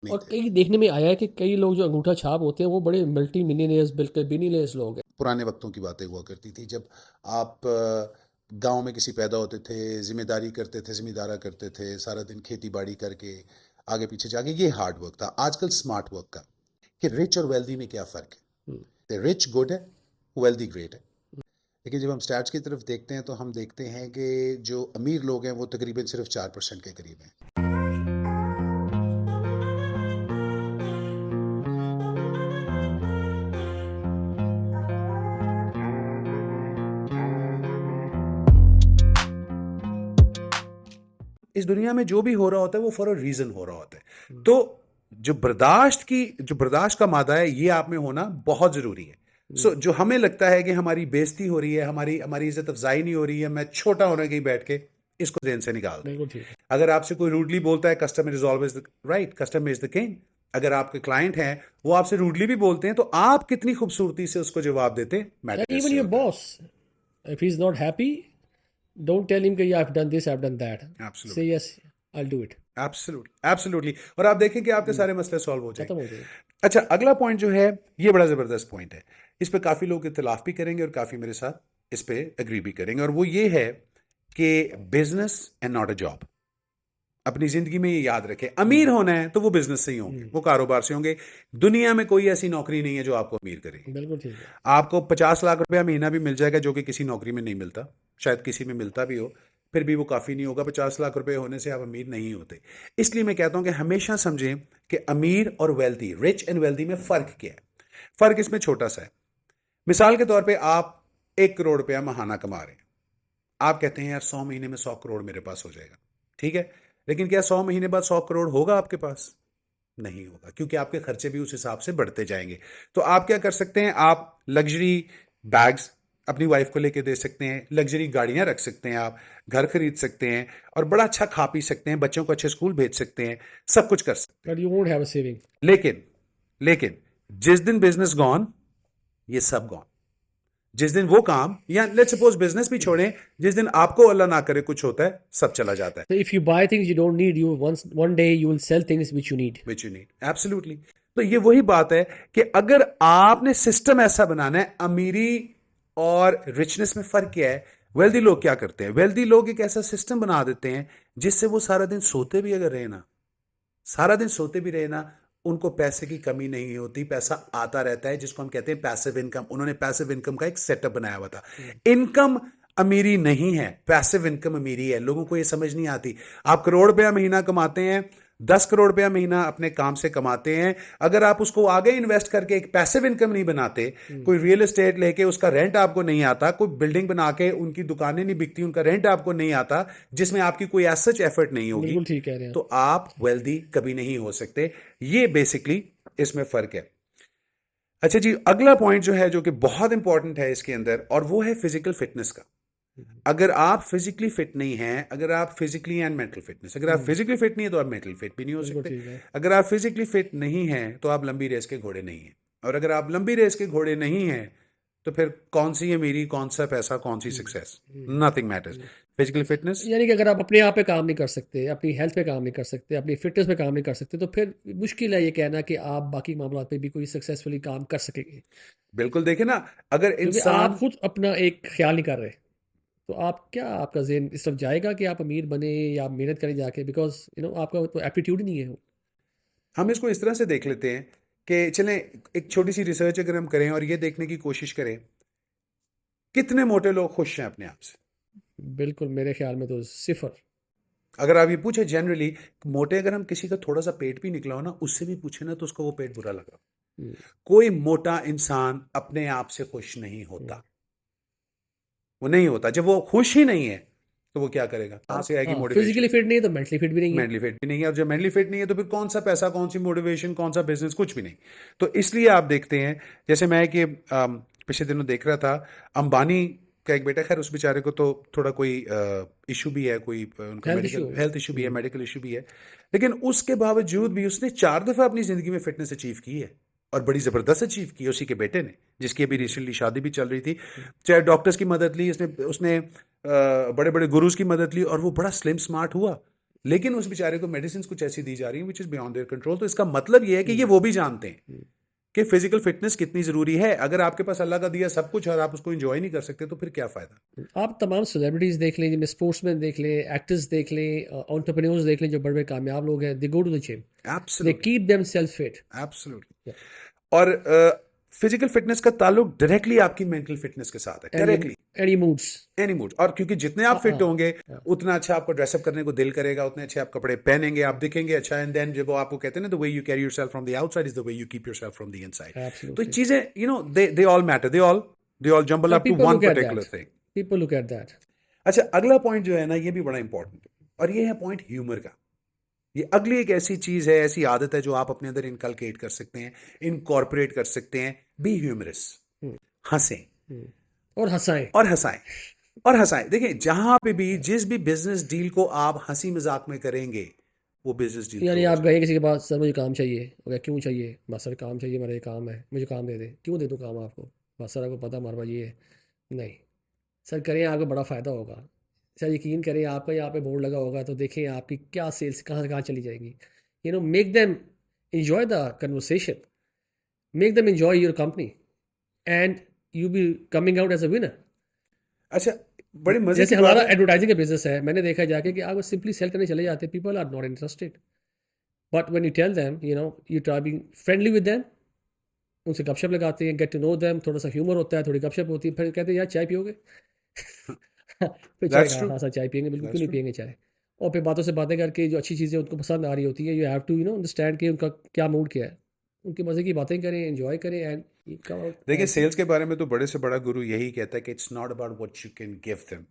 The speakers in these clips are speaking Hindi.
नहीं और थे। कई देखने में आया है कि कई लोग जो अंगूठा छाप होते हैं वो बड़े मल्टी मिलियनियर्स बिल्कुल बिलियनियर्स लोग हैं। पुराने वक्तों की बातें हुआ करती थी जब आप गांव में किसी पैदा होते थे, जिम्मेदारी करते थे, जिम्मेदारा करते थे, सारा दिन खेती बाड़ी करके आगे पीछे जाके, ये हार्ड वर्क था। आजकल स्मार्ट वर्क का, कि रिच और वेल्दी में क्या फ़र्क हम्म, है। रिच गुड है, वेल्दी ग्रेट है। लेकिन जब हम स्टैट्स की तरफ देखते हैं तो हम देखते हैं कि जो अमीर लोग हैं वो तकरीबन सिर्फ 4% के करीब हैं। इस दुनिया में जो भी हो रहा होता है वो फॉर अ रीजन हो रहा होता है। हम्म, तो जो बर्दाश्त का मादा है ये आप में होना बहुत जरूरी है। हम्म, जो हमें लगता है कि हमारी बेइज्जती हो रही है, हमारी हमारी इज्जत अफजाई नहीं हो रही है, मैं छोटा होने के बैठ के, इसको जेन से निकाल दें। बिल्कुल ठीक है। अगर आपसे कोई रूडली बोलता है, customer is always the right, customer is the king. अगर आपके क्लाइंट हैं वो आपसे रूडली भी बोलते हैं, तो आप कितनी खूबसूरती से उसको जवाब देते मैटर इवन इससे योर होता है। Boss, if he is not happy, don't tell him कि I have done this, I have done that. Say absolutely, yes, I will do it. Absolutely, absolutely. और आप देखें कि आपके सारे मसले सॉल्व हो खत्म जाएंगे। हो जाएगा। अच्छा, अगला पॉइंट जो है, ये बड़ा ज़बरदस्त पॉइंट है। इस पे काफ़ी लोग इख्तिलाफ भी करेंगे और काफ़ी मेरे साथ इस पे एग्री भी करेंगे, और वो ये है कि business and not a job. अपनी ज़िंदगी में ये याद रखें, अमीर हम्म, होना है तो वो बिजनेस से ही होंगे, हम्म, वो कारोबार से होंगे। दुनिया में कोई ऐसी नौकरी नहीं है जो आपको अमीर करेगी। बिल्कुल ठीक है। आपको 50 लाख रुपया महीना भी मिल जाएगा, जो कि किसी नौकरी में नहीं मिलता। शायद किसी में मिलता भी हो, फिर भी वो काफ़ी नहीं होगा। 50 लाख रुपए होने से आप अमीर नहीं होते। इसलिए मैं कहता हूं कि हमेशा समझें कि अमीर और वेल्दी, रिच एंड वेल्दी में फ़र्क क्या है। फ़र्क इसमें छोटा सा है। मिसाल के तौर पे आप 1 करोड़ रुपया महाना कमा रहे हैं। आप कहते हैं यार 100 महीने में 100 करोड़ मेरे पास हो जाएगा। ठीक है, लेकिन क्या 100 महीने बाद 100 करोड़ होगा आपके पास? नहीं होगा, क्योंकि आपके खर्चे भी उस हिसाब से बढ़ते जाएंगे। तो आप क्या कर सकते हैं, आप लग्जरी बैग्स अपनी वाइफ को लेके दे सकते हैं, लग्जरी गाड़ियां रख सकते हैं, आप घर खरीद सकते हैं, और बड़ा अच्छा खा पी सकते हैं, बच्चों को अच्छे स्कूल भेज सकते हैं, सब कुछ कर सकते हैं। But you won't have a saving. लेकिन लेकिन जिस दिन बिजनेस गॉन, ये सब गॉन। जिस दिन वो काम, या लेट्स सपोज बिजनेस भी छोड़ें, जिस दिन आपको अल्लाह ना करे कुछ होता है, सब चला जाता है। So if you buy things you don't need, you once one day you will sell things which you need. Which you need, absolutely. तो ये वही बात है कि अगर आपने सिस्टम ऐसा बनाना है, अमीरी और रिचनेस में फर्क क्या है। वेल्दी लोग क्या करते हैं, वेल्दी लोग एक ऐसा सिस्टम बना देते हैं जिससे वो सारा दिन सोते भी अगर रहे ना, सारा दिन सोते भी रहे ना, उनको पैसे की कमी नहीं होती, पैसा आता रहता है, जिसको हम कहते हैं पैसिव इनकम। उन्होंने पैसिव इनकम का एक सेटअप बनाया हुआ था। Mm. इनकम अमीरी नहीं है, पैसिव इनकम अमीरी है। लोगों को ये समझ नहीं आती। आप करोड़ रुपया महीना कमाते हैं, 10 करोड़ रुपया महीना अपने काम से कमाते हैं, अगर आप उसको आगे इन्वेस्ट करके एक पैसिव इनकम नहीं बनाते, Mm. कोई रियल एस्टेट लेके उसका रेंट आपको नहीं आता, कोई बिल्डिंग बना के उनकी दुकानें नहीं बिकती, उनका रेंट आपको नहीं आता, जिसमें आपकी कोई एज सच एफर्ट नहीं होगी, बिल्कुल ठीक कह रहे हैं आप। तो आप वेल्दी कभी नहीं हो सकते। ये बेसिकली इसमें फर्क है। अच्छा जी, अगला पॉइंट जो है, जो कि बहुत इंपॉर्टेंट है इसके अंदर, और वो है फिजिकल फिटनेस का। हम्म, अगर आप फिजिकली फिट नहीं हैं, अगर आप फिजिकली एंड मेंटल फिटनेस, अगर आप हम्म, फिजिकली फिट नहीं है तो आप मेंटली फिट भी नहीं हो बिल्कुल सकते। ठीक है। अगर आप फिजिकली फिट नहीं हैं तो आप लंबी रेस के घोड़े नहीं हैं। और अगर आप लंबी रेस के घोड़े नहीं हैं, तो फिर कौन सी अमीरी, कौन सा पैसा, कौन सी hmm, success, hmm, nothing matters. Hmm. Physical fitness. यानी कि अगर आप अपने आप पे काम नहीं कर सकते, अपनी हेल्थ पे काम नहीं कर सकते, अपनी फिटनेस पे काम नहीं कर सकते, तो फिर मुश्किल है ये कहना कि आप बाकी मामलों पे भी कोई सक्सेसफुली काम कर सकेंगे। बिल्कुल, देखे ना, अगर क्योंकि आप इंसान, खुद अपना एक ख्याल नहीं कर रहे, तो आप क्या, आपका ज़हन इस तरफ जाएगा कि आप अमीर बने या आप मेहनत करें जाके, बिकॉज आपका तो एप्टीट्यूड ही नहीं है। हम इसको इस तरह से देख लेते हैं कि चलें, एक छोटी सी रिसर्च अगर हम करें और ये देखने की कोशिश करें, कितने मोटे लोग खुश हैं अपने आप से। बिल्कुल, मेरे ख्याल में तो सिफर। अगर आप ये पूछे जनरली, मोटे अगर हम किसी का थोड़ा सा पेट भी निकला हो ना, उससे भी पूछे ना, तो उसको वो पेट बुरा लगा। हम्म, कोई मोटा इंसान अपने आप से खुश नहीं हम्म। होता। वो नहीं होता। जब वो खुश ही नहीं है तो वो क्या करेगा, कहां से आएगी हाँ, मोटिवेशन। फिजिकली फिट नहीं है तो मेंटली फिट भी नहीं है। मेंटली फिट भी नहीं है, और जब मेंटली फिट नहीं है तो फिर कौन सा पैसा, कौन सी मोटिवेशन, कौन सा बिजनेस, कुछ भी नहीं। तो इसलिए आप देखते हैं, जैसे मैं कि पिछले दिनों देख रहा था, अंबानी का एक बेटा, खैर उस बेचारे को तो थोड़ा कोई इशू भी है, कोई उनका हेल्थ इशू मेडिकल हो गया। हेल्थ इशू भी है, मेडिकल इशू भी है। लेकिन उसके बावजूद भी उसने 4 दफा अपनी जिंदगी में फिटनेस अचीव की है, और बड़ी जबरदस्त अचीव की है उसी के बेटे ने, जिसकी अभी हम्म, रिसेंटली शादी भी चल रही थी। हम्म, चाहे डॉक्टर्स की मदद ली उसने उसने बड़े बड़े गुरुज की मदद ली, और वो बड़ा स्लिम स्मार्ट हुआ। लेकिन उस बेचारे को मेडिसिन कुछ ऐसी दी जा रही है which is beyond their control. तो इसका मतलब ये है कि ये वो भी जानते हैं कि फिजिकल फिटनेस कितनी जरूरी है। अगर आपके पास अल्लाह का दिया सब कुछ और आप उसको एंजॉय नहीं कर सकते तो फिर क्या फायदा। आप तमाम सेलिब्रिटीज़ देख लें, जिनमें स्पोर्ट्समैन देख लें, एक्टर्स देख लें, एंटरप्रेन्योर्स देख लें, जो बड़े बड़े कामयाब लोग हैं, they go to the gym, they absolutely, keep themselves fit. Absolutely. और फिजिकल फिटनेस का ताल्लुक डायरेक्टली आपकी मेंटल फिटनेस के साथ है, directly any moods. Any mood. और क्योंकि जितने आप फिट होंगे उतना अच्छा आपको ड्रेसअप करने को दिल करेगा, उतने अच्छे आप कपड़े पहनेंगे, आप दिखेंगे अच्छा। एंड देन जब वो आपको कहते हैं ना, the way you carry yourself from the outside is the way you keep yourself from the inside. तो Absolutely. चीजें you know they all matter, they all jumble And up to people one look at particular that. Thing. People look at that. अच्छा, अगला पॉइंट जो है ना, ये भी बड़ा इंपॉर्टेंट है, और ये है पॉइंट ह्यूमर का। ये अगली एक ऐसी चीज है, ऐसी आदत है जो आप अपने अंदर इनकलकेट कर सकते हैं, इनकॉर्पोरेट कर सकते हैं। बी ह्यूमरस, हंसें और हंसाएं। और हंसाएं और हंसाएं। देखिए, जहां पे भी जिस भी बिजनेस डील को आप हंसी मजाक में करेंगे, वो बिजनेस डील यानी close आप है। गए किसी के पास, सर मुझे काम चाहिए, हो गया क्यों चाहिए, बस सर काम चाहिए, मेरा ये काम है, मुझे काम दे दे। क्यों दे दूँ काम आपको? बस सर आपको पता हमारे पास ये है। नहीं सर, करें, आपको बड़ा फ़ायदा होगा सर, यकीन करें, आपका यहाँ पे बोर्ड लगा होगा तो देखें आपकी क्या सेल्स कहाँ से कहाँ चली जाएंगी। Make them enjoy the conversation, make them enjoy your company, and you be coming out as a winner। अच्छा, बड़े मजे जैसे की बात हमारा है। एडवर्टाइजिंग का बिजनेस है, मैंने देखा जाके कि आप सिंपली सेल करने चले जाते हैं, people are not interested, but when you tell them, you try being friendly with them, उनसे गपशप लगाते हैं, गेट टू नो देम, थोड़ा सा ह्यूमर होता है, थोड़ी गपशप होती है, फिर कहते हैं यार चाय पियोगे? फिर चाय दैट्स का ट्रू, हाँ सर चाय पियेंगे, बिल्कुल, क्यों दैट्स नहीं ट्रू। पियेंगे चाय। और फिर बातों से बातें करके जो अच्छी चीज़ें उनको पसंद आ रही होती है, यू हैव टू अंडरस्टैंड कि उनका क्या मूड क्या है, उनके मज़े की बातें करें, एंजॉय करें, एंड देखिए, सेल्स के बारे में तो बड़े से बड़ा गुरु यही कहता है कि it's not about what you can give them,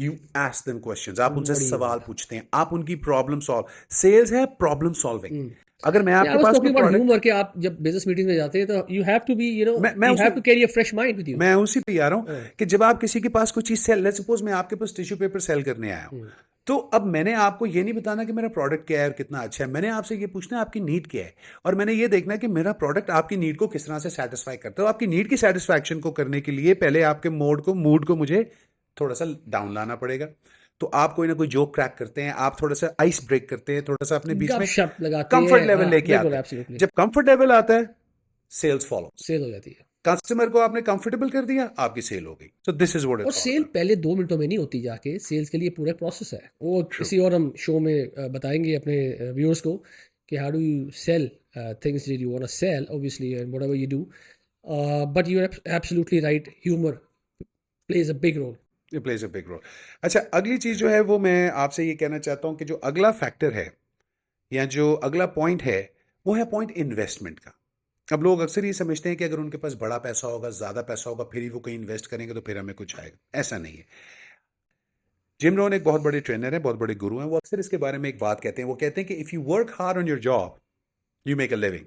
you ask them questions. आप उनसे बड़ी सवाल बात। पूछते हैं, आप उनकी प्रॉब्लम सॉल्व। सेल्स है प्रॉब्लम सॉल्विंग। अगर मैं आई आपके वाज पास कोई टॉकिंग अबाउट प्रोडक्ट, ह्यूमर, कि आप जब बिजनेस मीटिंग में जाते हैं तो यू हैव टू बी मैं यू उसी have to carry a fresh mind with you. मैं उसी पे आ रहा हूँ कि जब आप किसी के पास कोई चीज सेल, लेट्स सपोज मैं आपके पास टिश्यू पेपर सेल करने आया हूँ, तो अब मैंने आपको ये नहीं बताना कि मेरा प्रोडक्ट क्या है और कितना अच्छा है। मैंने आपसे ये पूछना है आपकी नीड क्या है, और मैंने ये देखना है कि मेरा प्रोडक्ट आपकी नीड को किस तरह से सेटिस्फाई करता है। तो आपकी नीड की सेटिस्फैक्शन को करने के लिए पहले आपके मूड को मुझे थोड़ा सा डाउन लाना पड़ेगा। तो आप कोई ना कोई जोक क्रैक करते हैं, आप थोड़ा सा आइस ब्रेक करते हैं, थोड़ा सा अपने बीच में गपशप लगाते कंफर्ट हैं, लेवल हाँ लेके बिल्कुल, आते हैं। एब्सोल्युटली। जब कंफर्ट लेवल आता है, सेल्स फॉलो। सेल हो जाती है। कस्टमर को आपने कंफर्टेबल कर दिया, आपकी सेल हो गई। सो दिस इज व्हाट और इट्स ऑल सेल अबाउट। पहले 2 मिनटों में नहीं होती, जाके सेल्स के लिए पूरा प्रोसेस है, वो ट्रू, किसी और हम शो में बताएंगे अपने व्यूअर्स को कि how do you sell things that you want to sell, obviously, and whatever you do, but you are absolutely right, humour plays a big role. It plays a big role. अच्छा, अगली चीज जो है वो मैं आपसे ये कहना चाहता हूं कि जो अगला फैक्टर है या जो अगला पॉइंट है, वो है पॉइंट इन्वेस्टमेंट का। अब लोग अक्सर ये समझते हैं कि अगर उनके पास बड़ा पैसा होगा, ज्यादा पैसा होगा, फिर ही वो कहीं इन्वेस्ट करेंगे तो फिर हमें कुछ आएगा। ऐसा नहीं है। जिम रोहन एक बहुत बड़े ट्रेनर है, बहुत बड़े गुरु हैं। वो अक्सर इसके बारे में एक बात कहते हैं। वो कहते हैं कि if you work hard on your job, you make a living,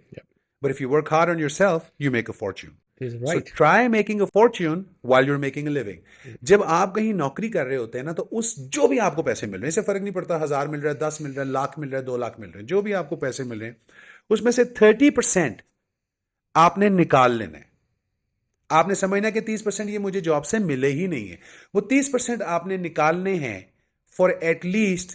but if you work hard on yourself, you make a Fortune. Is so right. Try making a Fortune while you're making a living. जब आप कहीं नौकरी कर रहे होते हैं ना, तो उस जो भी आपको पैसे मिल रहे हैं, इससे फर्क नहीं पड़ता 1000 मिल रहा है, 10 मिल रहा है, लाख मिल रहा है, 2 लाख मिल रहे हैं, जो भी आपको पैसे मिल रहे हैं, उसमें से 30% आपने निकाल लेना है। आपने समझना कि 30% ये मुझे जॉब से मिले ही नहीं है। वो 30% आपने निकालने हैं फॉर एटलीस्ट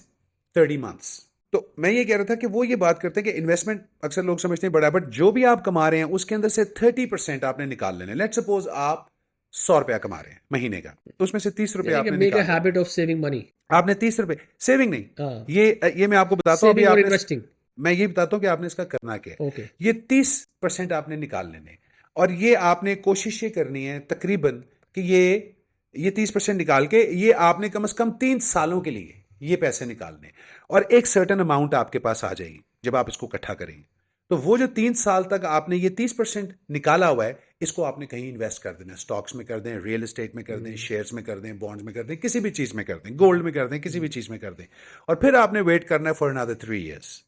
30 मंथ्स। तो मैं ये कह रहा था कि वो ये बात करते हैं कि इन्वेस्टमेंट अक्सर लोग समझते हैं बड़ा है, बट जो भी आप कमा रहे हैं उसके अंदर से 30% आपने निकाल लेने। लेट सपोज आप 100 रुपया कमा रहे हैं महीने का, तो उसमें से 30 रुपये यानी कि आपने मेक अ निकाल लेने। Habit of saving money. आपने 30 रुपये सेविंग नहीं, हाँ, ये मैं आपको बताता हूँ अभी। सेविंग और आपने, इन्वेस्टिंग। मैं ये बताता हूँ कि आपने इसका करना क्या है। ओके। ये 30% आपने निकाल लेने, और ये आपने कोशिश ये करनी है तकरीबन कि ये 30% निकाल के ये आपने कम से कम 3 सालों के लिए ये पैसे निकालने, और एक सर्टेन अमाउंट आपके पास आ जाएगी जब आप इसको इकट्ठा करेंगे। तो वो जो 3 साल तक आपने ये 30% निकाला हुआ है, इसको आपने कहीं इन्वेस्ट कर देना। स्टॉक्स में कर दें, रियल एस्टेट में कर दें, शेयर्स में कर दें, बॉन्ड्स में कर दें, किसी भी चीज में कर दें, गोल्ड में कर दें, किसी भी चीज में कर दें। और फिर आपने वेट करना है फॉर अनदर 3 years।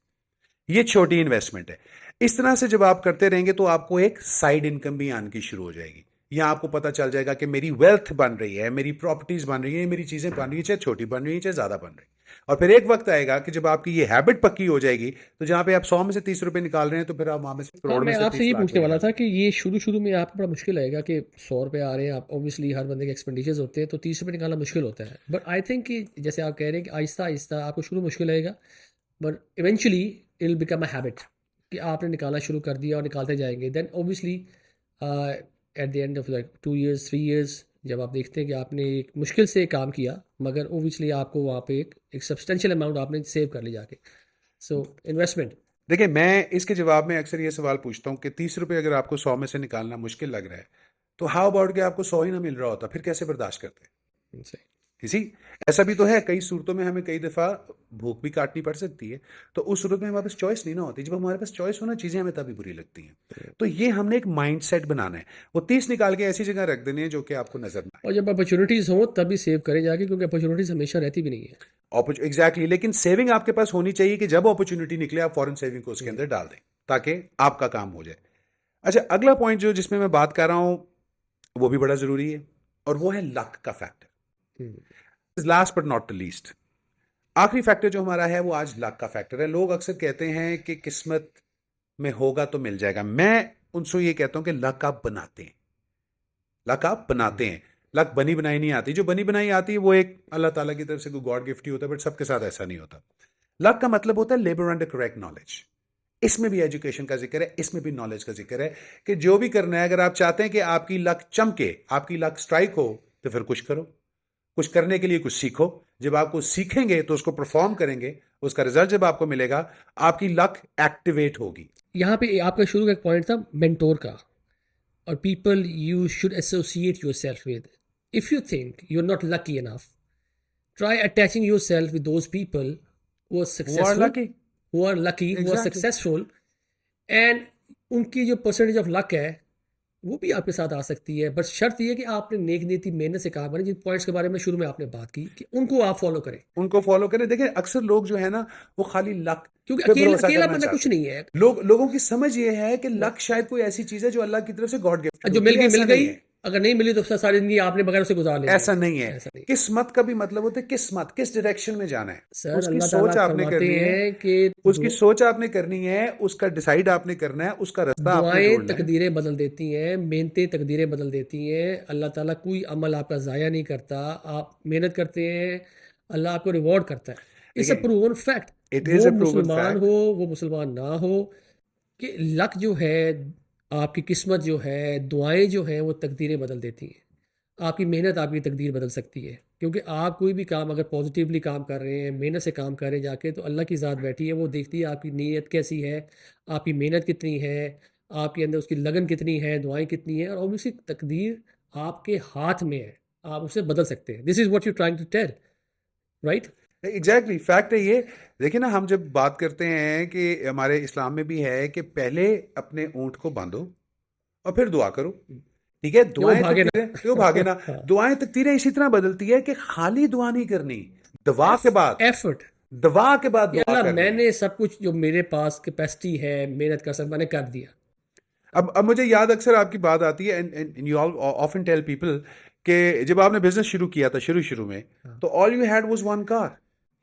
ये छोटी इन्वेस्टमेंट है। इस तरह से जब आप करते रहेंगे तो आपको एक साइड इनकम भी आने की शुरू हो जाएगी। या आपको पता चल जाएगा कि मेरी वेल्थ बन रही है, मेरी प्रॉपर्टीज बन रही है, मेरी चीजें बन रही है, चाहे छोटी बन रही है चाहे ज्यादा बन रही है। और फिर एक वक्त आएगा कि जब आपकी ये हैबिट पक्की हो जाएगी, तो जहाँ पे आप 100 में से 30 रुपए निकाल रहे हैं, तो फिर आप वहाँ में से हाँ करोड़ में मैं से आपसे 30 ये लाख पूछने में वाला था निकालेंगे। कि ये शुरू में आपको बड़ा मुश्किल आएगा कि 100 रुपये आ रहे हैं, आप ऑब्वियसली हर बंदे के एक्सपेंडिचर्स होते हैं, तो 30 रुपये निकालना मुश्किल होता है। बट आई थिंक कि जैसे आप कह रहे हैं कि आहिस्ता आहिस्ता आपको शुरू मुश्किल आएगा, but eventually it will become a habit कि आपने निकालना शुरू कर दिया और निकालते जाएंगे। Then obviously at the end of like 2 years 3 years जब आप देखते हैं कि आपने एक मुश्किल से काम किया, मगर ऑब्वियसली आपको वहाँ पे एक सब्सटेंशियल अमाउंट आपने सेव कर ली जाके। So investment. देखिए, मैं इसके जवाब में अक्सर ये सवाल पूछता हूँ कि 30 रुपए अगर आपको 100 में से निकालना मुश्किल लग रहा है, तो हाउ अबाउट कि आपको 100 ही ना मिल रहा होता, फिर कैसे बर्दाश्त करते हैं? सही। किसी ऐसा भी तो है, कई सूरतों में हमें कई दफ़ा भूख भी काटनी पड़ सकती है, तो उस सूरत में हमारे पास चॉइस नहीं ना होती। जब हमारे पास चॉइस हो ना, चीज़ें हमें तभी बुरी लगती हैं। तो ये हमने एक माइंड सेट बनाना है, वो 30 निकाल के ऐसी जगह रख देनी है जो कि आपको नजर ना और जब अपॉर्चुनिटीज़ हों तभी सेव करें जाके, क्योंकि अपॉर्चुनिटीज़ हमेशा रहती भी नहीं है। आए। एग्जैक्टली, लेकिन सेविंग आपके पास होनी चाहिए कि जब अपॉर्चुनिटी निकले आप फॉरेन सेविंग को उसके अंदर डाल दें, ताकि आपका काम हो जाए। अच्छा, अगला पॉइंट जो जिसमें मैं बात कर रहा हूँ, वो भी बड़ा ज़रूरी है, और वो है लक का factor. Last but not the least, आखिरी फैक्टर जो हमारा है वो आज लक का फैक्टर है। लोग अक्सर कहते हैं कि किस्मत में होगा तो मिल जाएगा। मैं उनसे ये कहता हूं कि लक आप बनाते हैं, लक आप बनाते हैं। लक बनी बनाई नहीं आती। जो बनी बनाई आती है वो एक अल्लाह ताला की तरफ से कोई गॉड गिफ्ट ही होता है, बट सबके साथ ऐसा नहीं होता। लक का मतलब होता है लेबर अंडर करेक्ट नॉलेज। इसमें भी एजुकेशन का जिक्र है, इसमें भी नॉलेज का जिक्र है कि जो भी करना है, अगर आप चाहते हैं कि आपकी लक चमके, आपकी लक स्ट्राइक हो, तो फिर कुछ करो। कुछ करने के लिए कुछ सीखो। जब आप कुछ सीखेंगे तो उसको परफॉर्म करेंगे, उसका रिजल्ट जब आपको मिलेगा, आपकी लक एक्टिवेट होगी। यहाँ पे आपका शुरू का एक पॉइंट था मेंटोर का, और people you should associate yourself with. If you think you are not lucky enough, try attaching yourself with those people who are Who are successful, lucky? who are lucky, who are Exactly. successful, and उनकी जो परसेंटेज ऑफ लक है वो भी आपके साथ आ सकती है। बस शर्त ये है कि आपने नेक नीति मेहनत से काम करें, जिन पॉइंट्स के बारे में शुरू में आपने बात की कि उनको आप फॉलो करें, उनको फॉलो करें। देखिए, अक्सर लोग जो है ना, वो खाली लक क्योंकि पे भरोसा अकेला करना बंदा कुछ चाहते नहीं है। हैं। लोगों की समझ ये है कि लक शायद कोई ऐसी चीज है जो अल्लाह की तरफ से गॉड गिफ्टेड जो मिल होती है। गई मिल ऐसा नहीं गई, है, अगर नहीं मिली तो सारी जिंदगी आपने बगैर उसे गुजार लेनी ऐसा नहीं है। ऐसा नहीं। किस्मत का भी मतलब होता है किस्मत, किस डायरेक्शन में जाना है, सर उसकी अल्लाह सोच ताला आपने फरमाते करनी है। हैं कि उसकी सोच आपने करनी है, उसका डिसाइड आपने करना है, उसका रास्ता आपने दुआएं ढूंढना है। तकदीरें बदल देती हैं, मेहनतें तकदीरें बदल देती हैं। अल्लाह ताला कोई अमल आपका ज़ाया नहीं करता। आप मेहनत करते हैं, अल्लाह आपको रिवॉर्ड करता है। इट्स अ देखिए, प्रूवन फैक्ट। इट वो इज अ प्रूवन मुसलमान फैक्ट। हो, वो मुसलमान ना हो, कि लक जो है, आपकी किस्मत जो है, दुआएं जो हैं, वो तकदीरें बदल देती हैं। आपकी मेहनत आपकी तकदीर बदल सकती है, क्योंकि आप कोई भी काम अगर पॉजिटिवली काम कर रहे हैं, मेहनत से काम कर रहे हैं जाके, तो अल्लाह की ज़ात बैठी है, वो देखती है आपकी नीयत कैसी है, आपकी मेहनत कितनी है, आपके अंदर उसकी लगन कितनी है, दुआएं कितनी हैं, और ऑब्वियसली तकदीर आपके हाथ में है, आप उसे बदल सकते हैं। This is what you trying to tell, right? Exactly fact है ये। देखिए ना, हम जब बात करते हैं कि हमारे इस्लाम में भी है कि पहले अपने ऊंट को बांधो और फिर दुआ करो। ठीक है, कि वो दुआएं भागे तकदीरें, वो ना। भागे ना। हाँ, दुआएं तकदीरें इसी तरह बदलती है कि खाली दुआ नहीं करनी, दवा के बाद, एफर्ट दवा के बाद कि दुआ अल्लाह करनी है। मैंने सब कुछ जो मेरे पास कैपेसिटी है मेहनत कर सकता मैंने कर दिया। अब मुझे याद अक्सर आपकी बात आती है, and you all often tell people कि जब आपने बिजनेस शुरू किया था शुरू में, हाँ। तो all you had was one car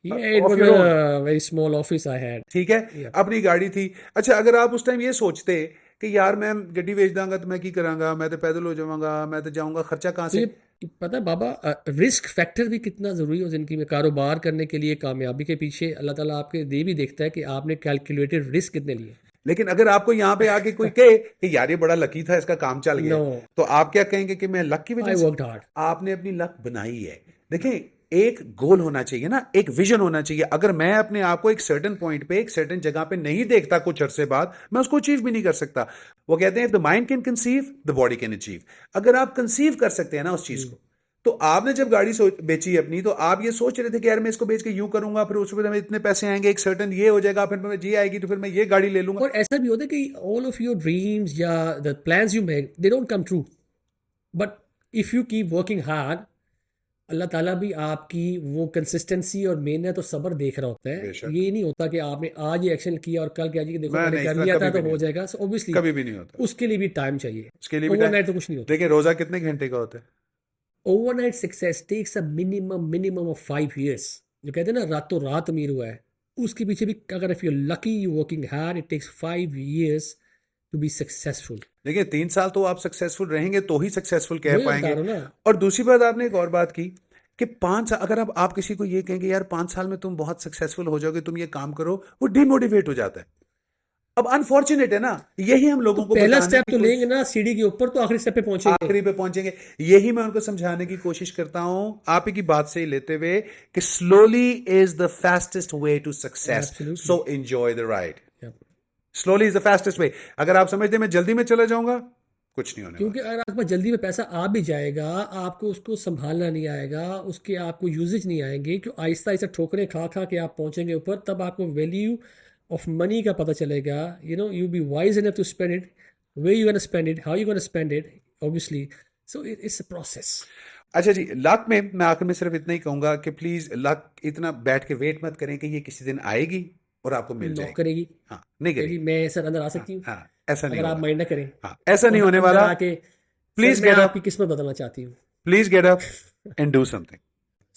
Yeah, it of was your own. a very small office I had. ठीक है, Yeah. अपनी गाड़ी थी। अच्छा, अगर आप उस टाइम ये सोचते कि यार मैं गड्डी बेच दांगा तो मैं की करांगा, मैं तो पैदल हो जाऊंगा, मैं तो जाऊंगा, खर्चा कहाँ तो से? ये पता है बाबा, रिस्क फैक्टर भी कितना ज़रूरी है ज़िंदगी में। कारोबार करने के लिए, कामयाबी के पीछे अल्लाह ताला आपके ये भी देखता है कि आपने कैलकुलेटेड रिस्क कितने लिए। लेकिन अगर आपको यहाँ पे आके कोई कहे कि यार ये बड़ा लकी था, इसका काम चल गया, नो, तो आप क्या कहेंगे कि मैं लक की वजह आई से? Worked hard. आपने अपनी लक बनाई है। देखें, एक गोल होना चाहिए ना, एक विजन होना चाहिए। अगर मैं अपने आप को एक सर्टेन पॉइंट पे, एक सर्टेन जगह पे नहीं देखता कुछ अरसे बाद, मैं उसको अचीव भी नहीं कर सकता। वो कहते हैं if the mind can conceive the body can achieve. अगर आप कंसीव कर सकते हैं ना उस चीज को, तो आपने जब गाड़ी बेची अपनी, तो आप ये सोच रहे थे कि यार मैं इसको बेच के यूं करूंगा, फिर उसमें में इतने पैसे आएंगे, एक सर्टेन ये हो जाएगा, फिर मैं ये आएगी तो फिर मैं ये गाड़ी ले लूंगा। और ऐसा भी होता है कि ऑल ऑफ योर ड्रीम्स या the plans you make they don't come true, but if you keep working hard, Allah Taala भी आपकी वो कंसिस्टेंसी और मेहनत और सब्र देख रहा होता है। बेशक। ये नहीं होता कि आपने आज ये एक्शन किया और कल क्या जी देखो मैं मैंने नहीं, कर इतना लिया कभी था भी तो नहीं हो होता, जाएगा। सो ऑब्वियसली कभी भी नहीं होता। उसके लिए भी टाइम चाहिए। उसके लिए भी ओवरनाइट तो कुछ नहीं होता। देखिए, रोजा कितने घंटे का होता है? Overnight success takes a minimum of 5 years. जो कहते हैं ना रातों रात अमीर हुआ है, उसके पीछे भी अगर if you lucky you working hard it takes 5 years to be successful. देखिए 3 साल तो आप सक्सेसफुल रहेंगे तो ही सक्सेसफुल कह वही मैं बता पाएंगे। रहा हूँ ना। और दूसरी बात आपने एक और बात की कि 5 साल अगर आप किसी को ये कहेंगे यार 5 साल में तुम बहुत सक्सेसफुल हो जाओगे, तुम ये काम करो, वो डिमोटिवेट हो जाता है। अब अनफॉर्चुनेट है ना, यही हम तो लोगों को पहला बताने स्टेप की तो लेंगे कोशिश, ना सीढ़ी के ऊपर, तो आखिरी स्टेप पे पहुंचेंगे। आखिरी पे पहुंचेंगे, यही मैं उनको समझाने की कोशिश करता हूं आप ही की बात से ही लेते हुए कि slowly is the fastest way to success, absolutely. So enjoy the ride. Slowly is the fastest way. अगर आप समझते हैं मैं जल्दी में चला जाऊंगा, कुछ नहीं होने क्योंकि वाला। अगर आपके पास जल्दी में पैसा आ भी जाएगा, आपको उसको संभालना नहीं आएगा, उसके आपको यूजेज नहीं आएंगे, क्यों आहिस्ता आहिस्ता ठोकरें खा खा के आप पहुंचेंगे ऊपर, तब आपको वैल्यू ऑफ मनी का पता चलेगा। You be wise enough to spend it, way you gonna spend it, how you gonna spend it, obviously. So it's a process. अच्छा जी, लक में मैं आखिर में सिर्फ इतना ही कहूंगा कि प्लीज लक इतना बैठ के वेट मत करें कि ये किसी दिन आएगी और आपको मिल नॉक जाएगी। करेगी। हाँ, नहीं कहेगी करेगी। मैं सर अंदर आ हाँ सकती हूँ, हाँ, ऐसा नहीं अगर आप होगा। माइंड ना करें। हाँ, ऐसा नहीं और होने अंदर वाला। आके सर प्लीज मैं गेट आपकी अप, किस्मत बदलना चाहती हूँ। Please get up and do something.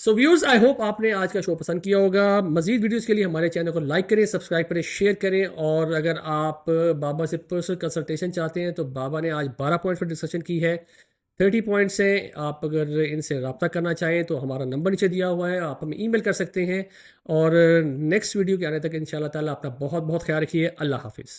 So viewers, I hope आपने आज का शो पसंद किया होगा। मजीद वीडियोस के लिए हमारे चैनल को लाइक करें, सब्सक्राइब करें, शेयर करें। और अगर आप बाबा से पर्सनल कंसल्टेशन चाहते हैं तो बाबा ने आज 12 पॉइंट्स पर डिस्कशन की है। 30 पॉइंट्स हैं। आप अगर इनसे रब्ता करना चाहें तो हमारा नंबर नीचे दिया हुआ है, आप हमें ईमेल कर सकते हैं। और नेक्स्ट वीडियो के आने तक इंशाल्लाह ताला अपना बहुत बहुत ख्याल रखिए। अल्लाह हाफिज़।